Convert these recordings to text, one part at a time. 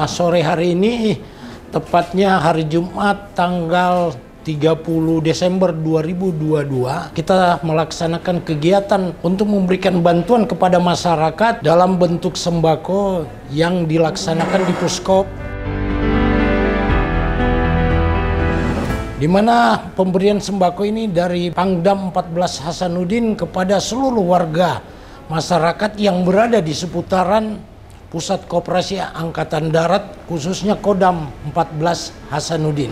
sore hari ini, tepatnya hari Jumat tanggal 30 Desember 2022, kita melaksanakan kegiatan untuk memberikan bantuan kepada masyarakat dalam bentuk sembako yang dilaksanakan di Puskop. Di mana pemberian sembako ini dari Pangdam 14 Hasanuddin kepada seluruh warga masyarakat yang berada di seputaran Pusat Koperasi Angkatan Darat, khususnya Kodam 14 Hasanuddin.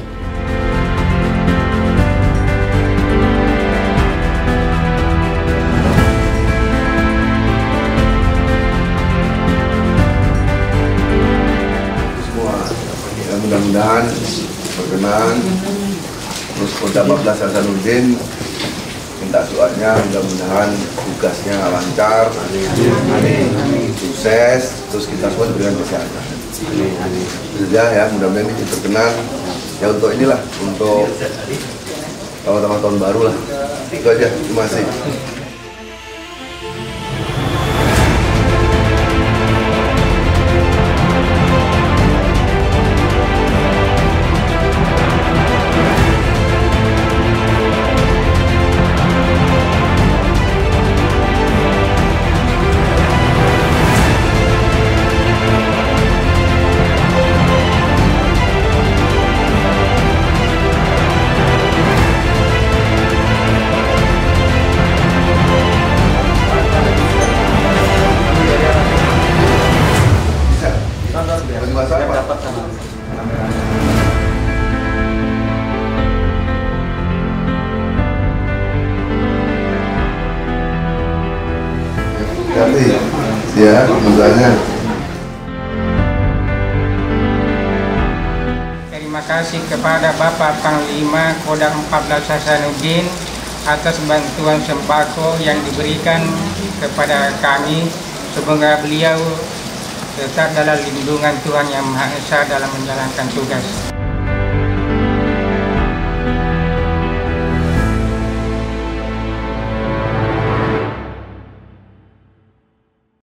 Semua ya, mudah-mudahan berkenan. Terus Kodam 14 Hasanuddin minta doanya mudah-mudahan tugasnya lancar, sukses, terus kita semua diberikan kesehatan. Saja ya, mudah-mudahan ini berkenan. Ya untuk inilah, untuk tahun baru lah. Itu aja, terima kasih. Ya, misalnya. Terima kasih kepada Bapak Panglima Kodam 14 Hasanuddin atas bantuan sembako yang diberikan kepada kami. Semoga beliau tetap dalam lindungan Tuhan Yang Maha Esa dalam menjalankan tugas.